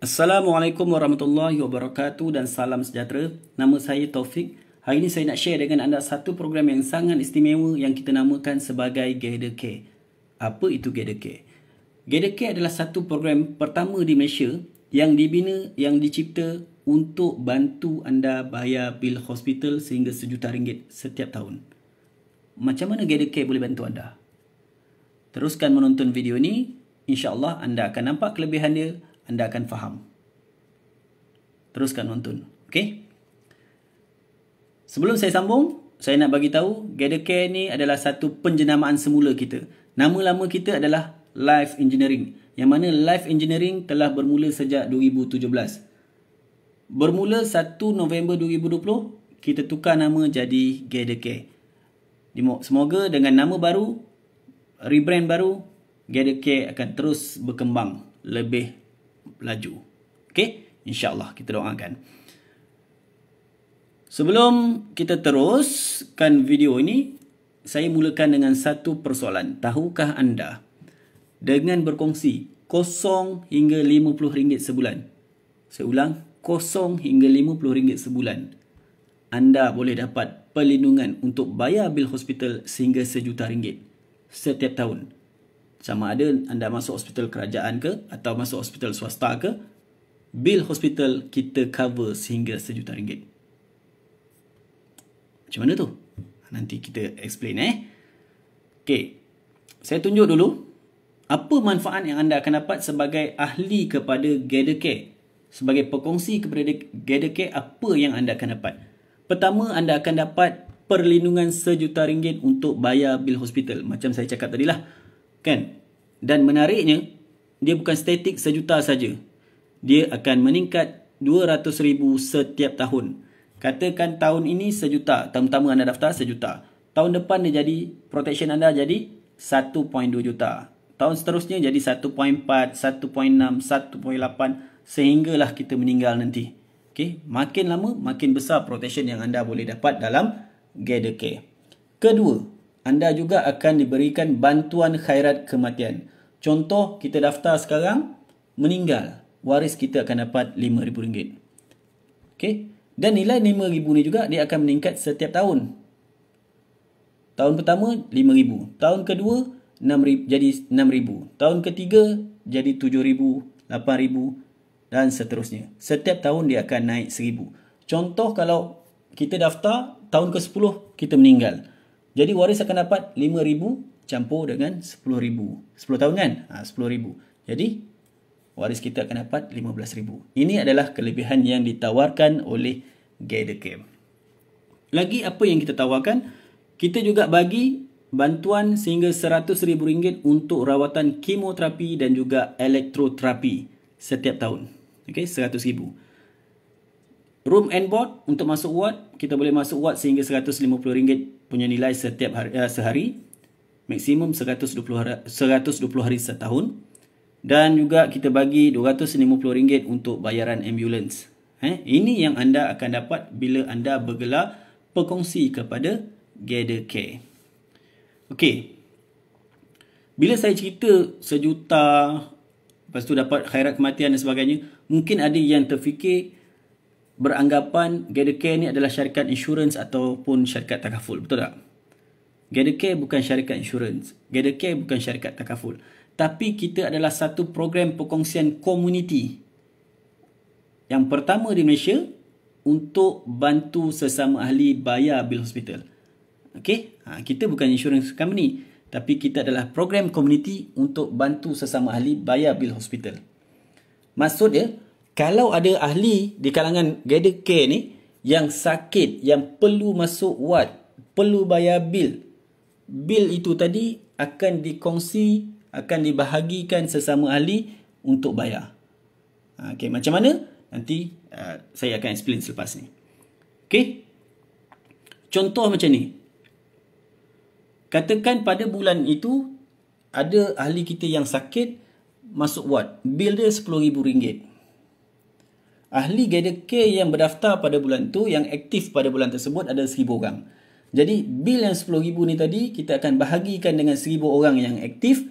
Assalamualaikum warahmatullahi wabarakatuh dan salam sejahtera. Nama saya Taufik. Hari ini saya nak share dengan anda satu program yang sangat istimewa yang kita namakan sebagai Gather Care. Apa itu Gather Care? Gather Care adalah satu program pertama di Malaysia yang dibina, yang dicipta untuk bantu anda bayar bil hospital sehingga RM1 juta setiap tahun. Macam mana Gather Care boleh bantu anda? Teruskan menonton video ini. InsyaAllah anda akan nampak kelebihan dia. Anda akan faham. Teruskan nonton. Okey? Sebelum saya sambung, saya nak bagi tahu Gather Care ni adalah satu penjenamaan semula kita. Nama lama kita adalah Life Engineering. Yang mana Life Engineering telah bermula sejak 2017. Bermula 1 November 2020, kita tukar nama jadi Gather Care. Semoga dengan nama baru, rebrand baru, Gather Care akan terus berkembang lebih laju. Okey? InsyaAllah kita doakan. Sebelum kita teruskan video ini, saya mulakan dengan satu persoalan. Tahukah anda dengan berkongsi 0 hingga RM50 sebulan? Saya ulang, 0 hingga RM50 sebulan. Anda boleh dapat perlindungan untuk bayar bil hospital sehingga RM1 juta setiap tahun. Sama ada anda masuk hospital kerajaan ke atau masuk hospital swasta ke, bil hospital kita cover sehingga RM1 juta. Macam mana tu? Nanti kita explain Okey. Saya tunjuk dulu apa manfaat yang anda akan dapat sebagai ahli kepada Gather Care. Sebagai pekongsi kepada Gather Care, apa yang anda akan dapat? Pertama, anda akan dapat perlindungan RM1 juta untuk bayar bil hospital. Macam saya cakap tadilah. Kan? Dan menariknya, dia bukan statik RM1 juta saja. Dia akan meningkat RM200,000 setiap tahun. Katakan tahun ini RM1 juta. Tahun pertama anda daftar RM1 juta. Tahun depan dia jadi, protection anda jadi RM1.2 juta. Tahun seterusnya jadi RM1.4, RM1.6, RM1.8 sehinggalah kita meninggal nanti. Okay? Makin lama, makin besar protection yang anda boleh dapat dalam Gather Care. Kedua, anda juga akan diberikan bantuan khairat kematian. Contoh, kita daftar sekarang, meninggal. Waris kita akan dapat RM5,000. Okey? Dan nilai RM5,000 ni juga, dia akan meningkat setiap tahun. Tahun pertama, RM5,000. Tahun kedua, jadi RM6,000. Tahun ketiga, jadi RM7,000, RM8,000 dan seterusnya. Setiap tahun dia akan naik RM1,000. Contoh, kalau kita daftar, tahun ke-10, kita meninggal. Jadi waris akan dapat RM5,000 campur dengan RM10,000. 10 tahun kan? RM10,000. Jadi waris kita akan dapat RM15,000. Ini adalah kelebihan yang ditawarkan oleh Gather Care. Lagi apa yang kita tawarkan? Kita juga bagi bantuan sehingga RM100,000 untuk rawatan kemoterapi dan juga elektroterapi setiap tahun. Okey, RM100,000. Room and board untuk masuk ward, kita boleh masuk ward sehingga RM150 punya nilai setiap sehari. Maksimum 120 hari setahun. Dan juga kita bagi RM250 untuk bayaran ambulans. Ini yang anda akan dapat bila anda bergelar pekongsi kepada Gather Care. Okey. Bila saya cerita RM1 juta, lepas tu dapat khairat kematian dan sebagainya, mungkin ada yang terfikir, beranggapan Gather Care ni adalah syarikat insurans ataupun syarikat takaful. Betul tak? Gather Care bukan syarikat insurans. Gather Care bukan syarikat takaful. Tapi kita adalah satu program perkongsian komuniti yang pertama di Malaysia untuk bantu sesama ahli bayar bil hospital. Okey? Kita bukan insurance company. Tapi kita adalah program komuniti untuk bantu sesama ahli bayar bil hospital. Maksud dia, kalau ada ahli di kalangan Gather Care ni yang sakit, yang perlu masuk ward, perlu bayar bil, bil itu tadi akan dikongsi, akan dibahagikan sesama ahli untuk bayar. Okey, macam mana? Nanti saya akan explain selepas ni. Okey? Contoh macam ni. Katakan pada bulan itu ada ahli kita yang sakit masuk ward, bil dia RM10,000. Ahli Gather Care yang berdaftar pada bulan tu, yang aktif pada bulan tersebut ada 1,000 orang. Jadi bil yang RM10,000 ni tadi kita akan bahagikan dengan 1,000 orang yang aktif.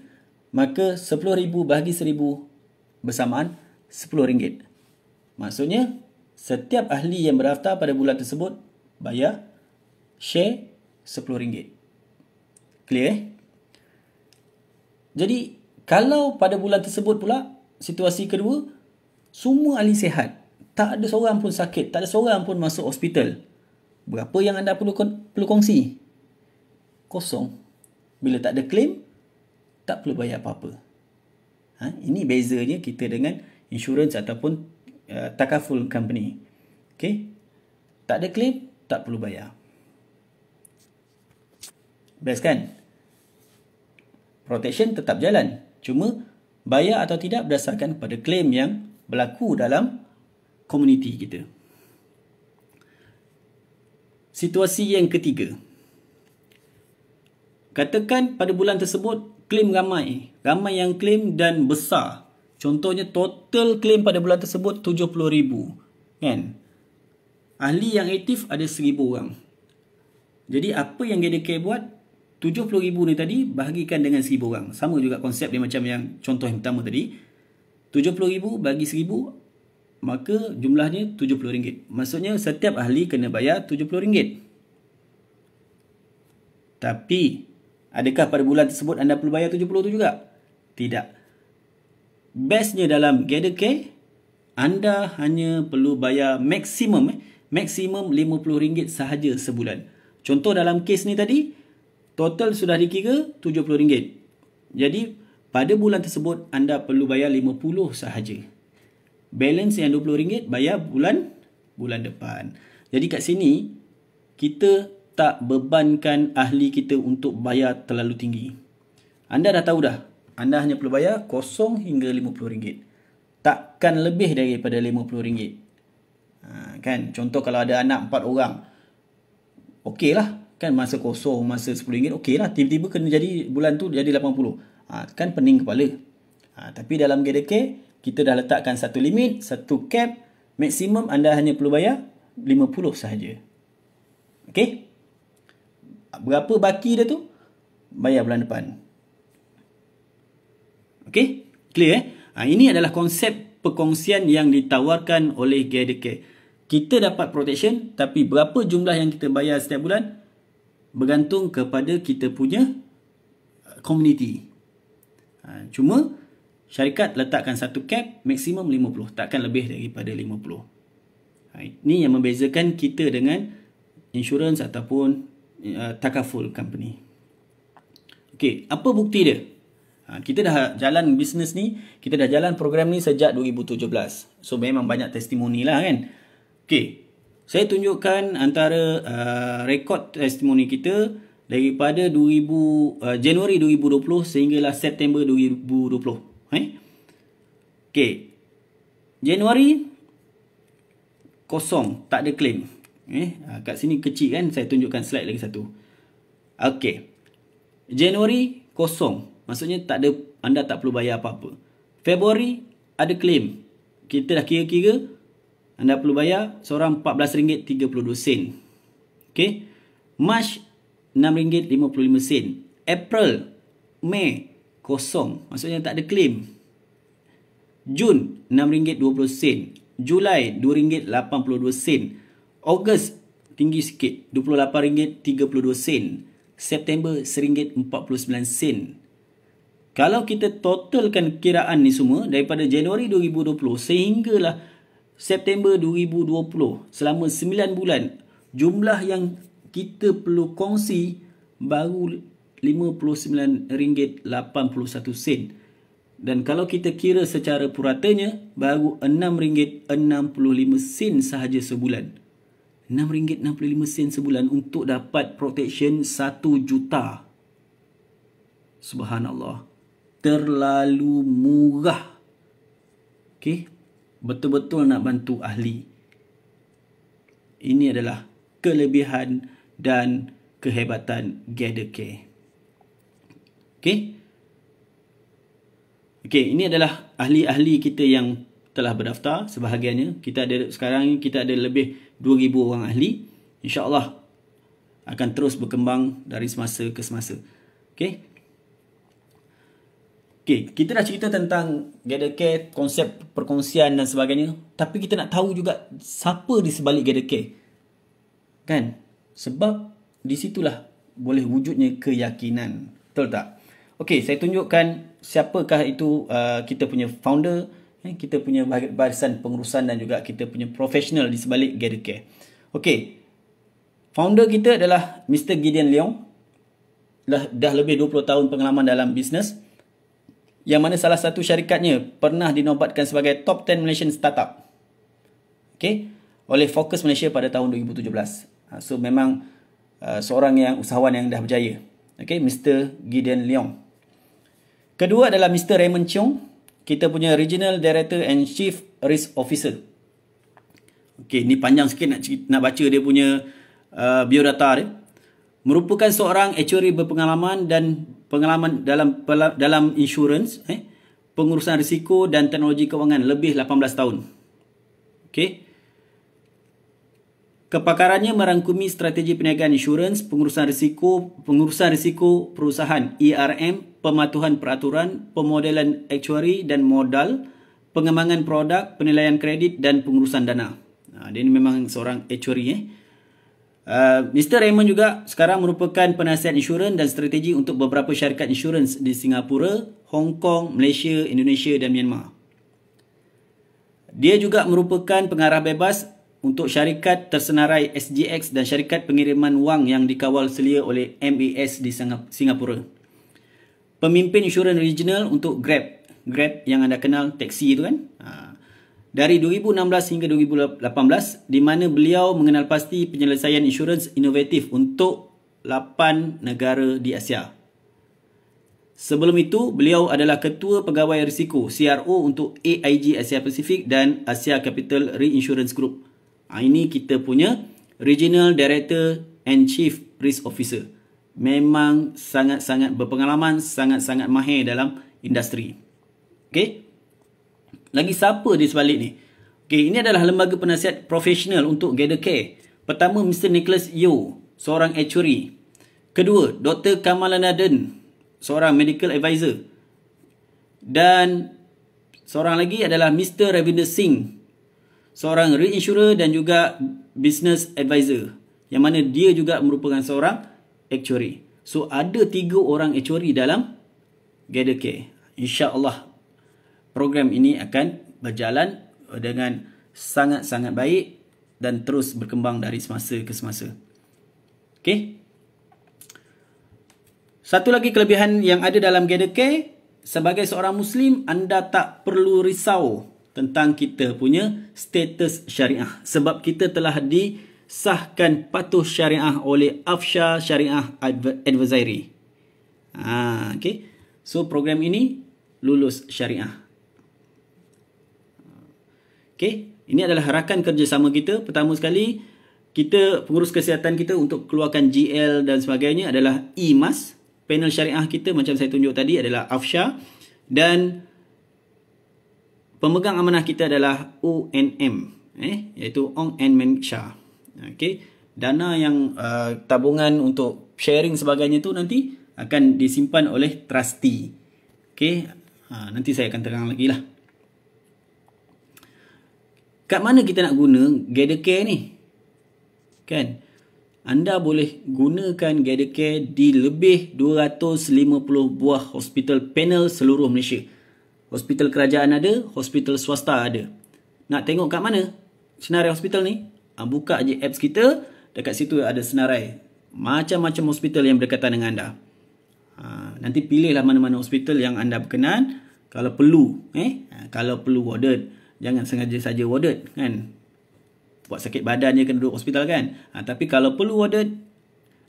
Maka RM10,000 bahagi 1,000 bersamaan RM10. Maksudnya, setiap ahli yang berdaftar pada bulan tersebut bayar share RM10. Clear? Jadi, kalau pada bulan tersebut pula, situasi kedua, semua ahli sihat. Tak ada seorang pun sakit. Tak ada seorang pun masuk hospital. Berapa yang anda perlu kongsi? Kosong. Bila tak ada claim, tak perlu bayar apa-apa. Ini bezanya kita dengan insurans ataupun takaful company. Okay? Tak ada claim, tak perlu bayar. Best kan? Protection tetap jalan. Cuma bayar atau tidak berdasarkan pada claim yang berlaku dalam komuniti kita. Situasi yang ketiga. Katakan pada bulan tersebut claim ramai. Ramai yang claim dan besar. Contohnya total claim pada bulan tersebut 70,000. Kan? Ahli yang aktif ada 1,000 orang. Jadi apa yang GDK buat? 70,000 ni tadi bahagikan dengan 1,000 orang. Sama juga konsep dia macam yang contoh yang pertama tadi. 70,000 bagi 1,000, maka jumlahnya RM70. Maksudnya setiap ahli kena bayar RM70. Tapi, adakah pada bulan tersebut anda perlu bayar 70 tu juga? Tidak. Bestnya dalam GetherCare, anda hanya perlu bayar maksimum RM50 sahaja sebulan. Contoh dalam kes ni tadi, total sudah dikira RM70. Jadi, pada bulan tersebut anda perlu bayar 50 sahaja. Balance yang RM20 bayar bulan depan. Jadi kat sini, kita tak bebankan ahli kita untuk bayar terlalu tinggi. Anda dah tahu dah. Anda hanya perlu bayar kosong hingga RM50. Takkan lebih daripada RM50. Kan? Contoh kalau ada anak 4 orang. Okey lah. Kan masa kosong, masa RM10, okey lah. Tiba-tiba kena jadi bulan tu jadi 80. Kan pening kepala. Tapi dalam GDK, kita dah letakkan satu limit, satu cap. Maksimum anda hanya perlu bayar 50 sahaja. Okey? Berapa baki dia tu? Bayar bulan depan. Okey? Clear Ini adalah konsep perkongsian yang ditawarkan oleh GetherCare. Kita dapat protection, tapi berapa jumlah yang kita bayar setiap bulan bergantung kepada kita punya community. Cuma syarikat letakkan satu cap, maksimum 50. Takkan lebih daripada 50. Ini yang membezakan kita dengan insurans ataupun takaful company. Okey, apa bukti dia? Kita dah jalan bisnes ni, kita dah jalan program ni sejak 2017. So memang banyak testimoni lah kan. Okey, saya tunjukkan antara rekod testimoni kita daripada Januari 2020 sehinggalah September 2020. Okey, Januari kosong, tak ada claim. Kat sini kecil kan, saya tunjukkan slide lagi satu. Okey, Januari kosong, maksudnya tak ada, anda tak perlu bayar apa-apa. Februari ada claim, kita dah kira-kira anda perlu bayar seorang RM14.32. Okey, March RM6.55. April, Mei kosong, maksudnya tak ada claim. Jun RM6.20. Julai RM2.82. Ogos tinggi sikit, RM28.32. September RM1.49. Kalau kita totalkan kiraan ni semua daripada Januari 2020 sehinggalah September 2020, selama 9 bulan, jumlah yang kita perlu kongsi baru RM59.81. Dan kalau kita kira secara puratanya, baru RM6.65 sahaja sebulan. RM6.65 sebulan untuk dapat protection 1 juta. Subhanallah. Terlalu murah. Okey, betul-betul nak bantu ahli. Ini adalah kelebihan dan kehebatan GetherCare. Okey. Okey, ini adalah ahli-ahli kita yang telah berdaftar sebahagiannya. Sekarang kita ada lebih 2,000 orang ahli. InsyaAllah akan terus berkembang dari semasa ke semasa. Okey. Okay, kita dah cerita tentang Gather Care, konsep perkongsian dan sebagainya. Tapi kita nak tahu juga siapa di sebalik Gather Care. Kan? Sebab di situlah boleh wujudnya keyakinan. Betul tak? Okay, saya tunjukkan siapakah itu kita punya founder, kita punya barisan pengurusan dan juga kita punya profesional di sebalik Gather Care. Okay, founder kita adalah Mr. Gideon Leong. Dah lebih 20 tahun pengalaman dalam bisnes, yang mana salah satu syarikatnya pernah dinobatkan sebagai Top 10 Malaysian Startup, okay, oleh Focus Malaysia pada tahun 2017. So memang seorang yang usahawan yang dah berjaya. Okay, Mr. Gideon Leong. Kedua adalah Mr. Raymond Cheong, kita punya Regional Director and Chief Risk Officer. Okay, ni panjang sikit nak baca dia punya biodata dia. Merupakan seorang actuary berpengalaman dan pengalaman dalam insurans, pengurusan risiko dan teknologi kewangan lebih 18 tahun. Okey. Kepakarannya merangkumi strategi perniagaan insurans, pengurusan risiko perusahaan ERM, pematuhan peraturan, pemodelan actuary dan modal, pengembangan produk, penilaian kredit dan pengurusan dana. Dia ni memang seorang actuary. Mr. Raymond juga sekarang merupakan penasihat insurans dan strategi untuk beberapa syarikat insurans di Singapura, Hong Kong, Malaysia, Indonesia dan Myanmar. Dia juga merupakan pengarah bebas untuk syarikat tersenarai SGX dan syarikat pengiriman wang yang dikawal selia oleh MAS di Singapura. Pemimpin insurans regional untuk Grab yang anda kenal, taksi itu kan. Dari 2016 hingga 2018, di mana beliau mengenal pasti penyelesaian insurans inovatif untuk 8 negara di Asia. Sebelum itu, beliau adalah Ketua Pegawai Risiko CRO untuk AIG Asia Pacific dan Asia Capital Reinsurance Group. Ini kita punya Regional Director and Chief Risk Officer. Memang sangat-sangat berpengalaman, sangat-sangat mahir dalam industri. Okey. Lagi siapa di sebalik ni? Okay, ini adalah lembaga penasihat profesional untuk Gather Care. Pertama, Mr. Nicholas Yeo, seorang actuary. Kedua, Dr. Kamalanadan, seorang medical advisor. Dan seorang lagi adalah Mr. Ravinder Singh, seorang reinsurer dan juga business advisor. Yang mana dia juga merupakan seorang actuary. So, ada 3 orang actuary dalam Gather Care. InsyaAllah program ini akan berjalan dengan sangat-sangat baik dan terus berkembang dari semasa ke semasa. Okey. Satu lagi kelebihan yang ada dalam Gather Care, sebagai seorang Muslim, anda tak perlu risau tentang kita punya status syariah. Sebab kita telah disahkan patuh syariah oleh Afsha Syariah Advisory. Okay. So program ini lulus syariah. Okay. Ini adalah rakan kerjasama kita. Pertama sekali, kita pengurus kesihatan kita untuk keluarkan GL dan sebagainya adalah IMAS. Panel syariah kita macam saya tunjuk tadi adalah Afsha. Dan pemegang amanah kita adalah ONM. Iaitu Ong and Men Shah. Okay. Dana yang tabungan untuk sharing sebagainya tu nanti akan disimpan oleh trustee. Okay. Nanti saya akan terang lagi lah. Kat mana kita nak guna Gather Care ni? Kan? Anda boleh gunakan Gather Care di lebih 250 buah hospital panel seluruh Malaysia. Hospital kerajaan ada, hospital swasta ada. Nak tengok kat mana senarai hospital ni? Buka je apps kita, dekat situ ada senarai macam-macam hospital yang berdekatan dengan anda. Nanti pilihlah mana-mana hospital yang anda berkenan. Kalau perlu, kalau perlu warded, jangan sengaja saja warded kan. Buat sakit badan je kena duduk hospital kan. Tapi kalau perlu warded,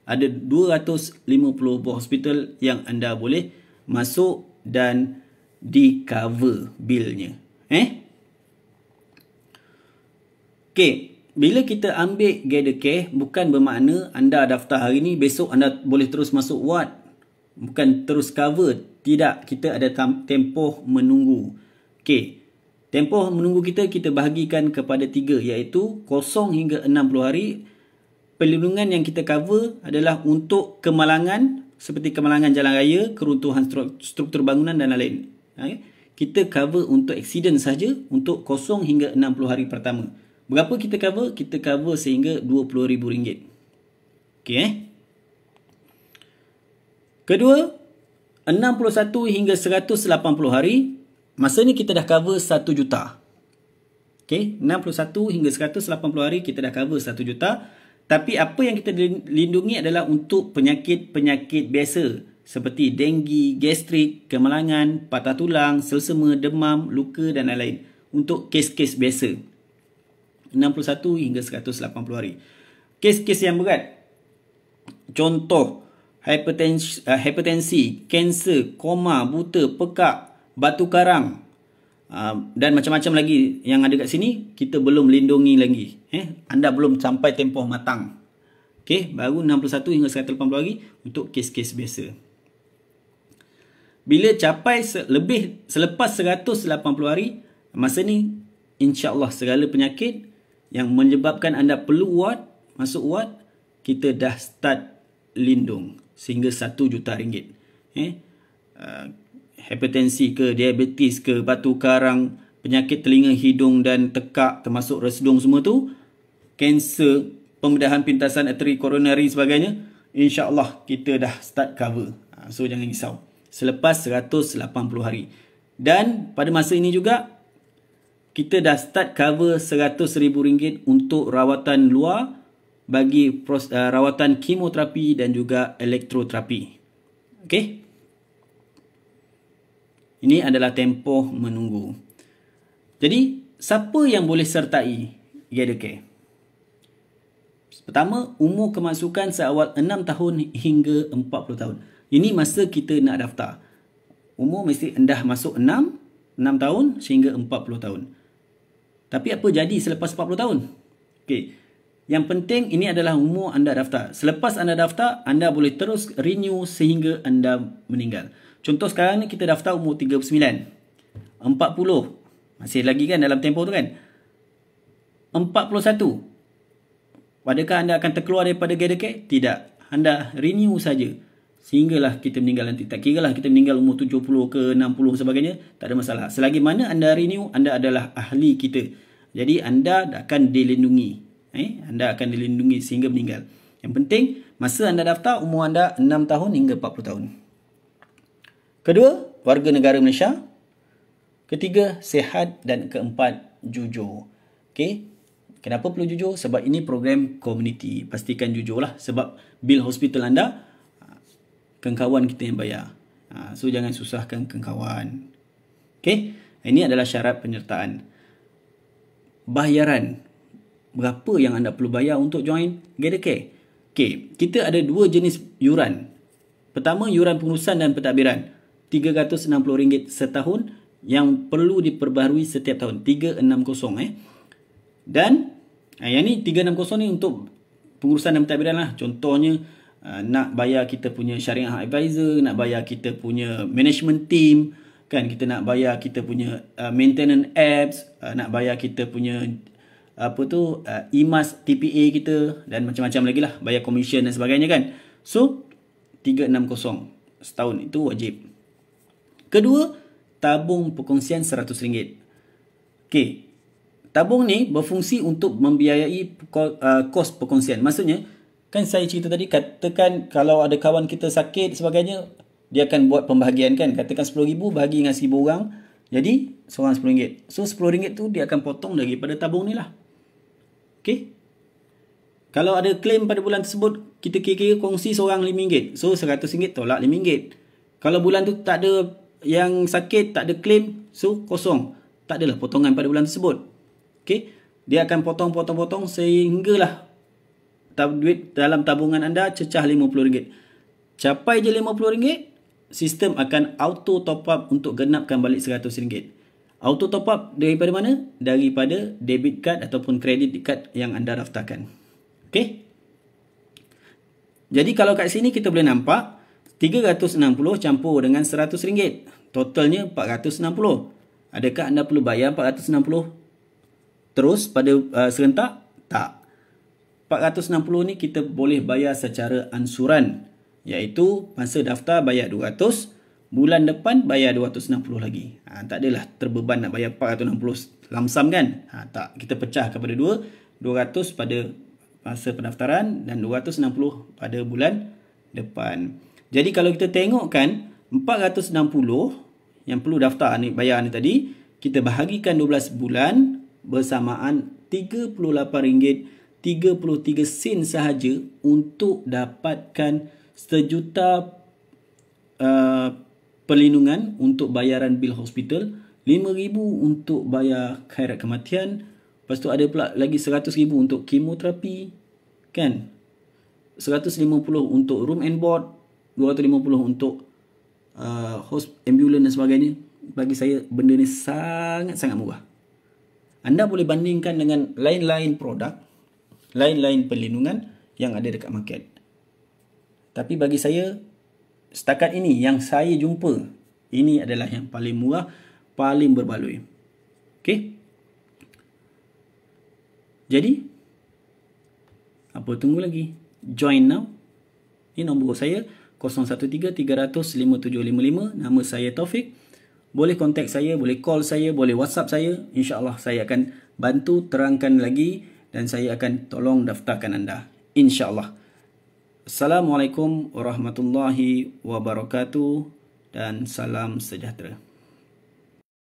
ada 250 buah hospital yang anda boleh masuk dan di cover bilnya. Okay. Bila kita ambil Gather Care, bukan bermakna anda daftar hari ni, besok anda boleh terus masuk ward. Bukan terus cover. Tidak, kita ada tempoh menunggu. Okay. Tempoh menunggu kita bahagikan kepada 3, iaitu 0 hingga 60 hari. Perlindungan yang kita cover adalah untuk kemalangan, seperti kemalangan jalan raya, keruntuhan struktur bangunan dan lain-lain. Kita cover untuk accident saja untuk 0 hingga 60 hari pertama. Berapa kita cover? Kita cover sehingga RM20,000. Okey. Kedua, 61 hingga 180 hari. Masa ni kita dah cover 1 juta. Okey, 61 hingga 180 hari kita dah cover 1 juta. Tapi apa yang kita lindungi adalah untuk penyakit-penyakit biasa seperti denggi, gastrik, kemalangan, patah tulang, selsema, demam, luka dan lain-lain. Untuk kes-kes biasa. 61 hingga 180 hari. Kes-kes yang berat. Contoh, hipertensi, kanser, koma, buta, pekak, batu karang dan macam-macam lagi yang ada kat sini, kita belum lindungi lagi. Anda belum sampai tempoh matang. Okey, baru 61 hingga 180 hari untuk kes-kes biasa. Bila capai selepas 180 hari, masa ni insya-Allah segala penyakit yang menyebabkan anda perlu masuk ward, kita dah start lindung sehingga RM1 juta. Hipertensi ke, diabetes ke, batu karang, penyakit telinga, hidung dan tekak termasuk resdung semua tu, kanser, pembedahan pintasan arteri koronari sebagainya, insya-Allah kita dah start cover. So jangan risau. Selepas 180 hari. Dan pada masa ini juga kita dah start cover RM100,000 untuk rawatan luar bagi rawatan kemoterapi dan juga elektroterapi. Okey. Ini adalah tempoh menunggu. Jadi, siapa yang boleh sertai Gathercare? Pertama, umur kemasukan seawal 6 tahun hingga 40 tahun. Ini masa kita nak daftar. Umur mesti dah masuk 6 tahun sehingga 40 tahun. Tapi apa jadi selepas 40 tahun? Okey. Yang penting ini adalah umur anda daftar. Selepas anda daftar, anda boleh terus renew sehingga anda meninggal. Contoh sekarang ni kita daftar umur 39. 40. Masih lagi kan dalam tempoh tu kan? 41. Adakah anda akan terkeluar daripada Gathercare? Tidak. Anda renew saja. Sehinggalah kita meninggal nanti. Tak kira lah kita meninggal umur 70 ke 60 sebagainya. Tak ada masalah. Selagi mana anda renew, anda adalah ahli kita. Jadi anda akan dilindungi. Anda akan dilindungi sehingga meninggal. Yang penting, masa anda daftar, umur anda 6 tahun hingga 40 tahun. Kedua, warga negara Malaysia. Ketiga, sihat. Dan keempat, jujur. Okey. Kenapa perlu jujur? Sebab ini program komuniti. Pastikan jujurlah. Sebab bil hospital anda, kawan kita yang bayar. So, jangan susahkan kawan. Okey. Ini adalah syarat penyertaan. Bayaran. Berapa yang anda perlu bayar untuk join Gathercare? Okey. Kita ada dua jenis yuran. Pertama, yuran pengurusan dan pentadbiran. RM360 setahun yang perlu diperbaharui setiap tahun. 360. Dan yang ni 360 ni untuk pengurusan dan pentadbiran lah. Contohnya nak bayar kita punya syariah advisor, nak bayar kita punya management team, kan, kita nak bayar kita punya maintenance apps, nak bayar kita punya IMAS TPA kita dan macam-macam lagi lah, bayar commission dan sebagainya kan. So 360 setahun itu wajib. Kedua, tabung perkongsian RM100. Okey. Tabung ni berfungsi untuk membiayai kos perkongsian. Maksudnya, kan saya cerita tadi, katakan kalau ada kawan kita sakit sebagainya, dia akan buat pembahagian kan. Katakan RM10,000 bahagi dengan 1,000 orang. Jadi, seorang RM10. So, RM10 tu dia akan potong daripada tabung ni lah. Okey. Kalau ada claim pada bulan tersebut, kita kira-kira kongsi seorang RM5. So, RM100 tolak RM5. Kalau bulan tu tak ada yang sakit, tak ada claim, so kosong. Tak adalah potongan pada bulan tersebut. Okey. Dia akan potong sehinggalah duit dalam tabungan anda cecah RM50. Capai je RM50, sistem akan auto top up untuk genapkan balik RM100. Auto top up daripada mana? Daripada debit card ataupun credit card yang anda daftarkan. Okey. Jadi kalau kat sini kita boleh nampak 360 campur dengan RM100. Totalnya RM460. Adakah anda perlu bayar RM460 terus pada serentak? Tak. RM460 ni kita boleh bayar secara ansuran. Iaitu masa daftar bayar 200, bulan depan bayar 260 lagi. Tak adalah terbeban nak bayar 460 lamsam kan. Tak, kita pecah kepada 200 pada masa pendaftaran dan 260 pada bulan depan. Jadi kalau kita tengokkan 460 yang perlu daftar ni, bayar ni tadi, kita bahagikan 12 bulan bersamaan RM38.33 sahaja untuk dapatkan 1 juta perlindungan untuk bayaran bil hospital, 5,000 untuk bayar khairat kematian, lepas tu ada pula lagi 100,000 untuk kemoterapi kan, 150 untuk room and board, 250 untuk ambulans dan sebagainya. Bagi saya benda ni sangat-sangat murah. Anda boleh bandingkan dengan lain-lain produk, lain-lain perlindungan yang ada dekat market. Tapi bagi saya, setakat ini yang saya jumpa, ini adalah yang paling murah, paling berbaloi. Okey? Jadi, apa tunggu lagi? Join now. Ini nombor saya, 013-300-5755. Nama saya Taufik. Boleh kontak saya, boleh call saya, boleh WhatsApp saya. InsyaAllah saya akan bantu terangkan lagi dan saya akan tolong daftarkan anda. InsyaAllah. Assalamualaikum warahmatullahi wabarakatuh dan salam sejahtera.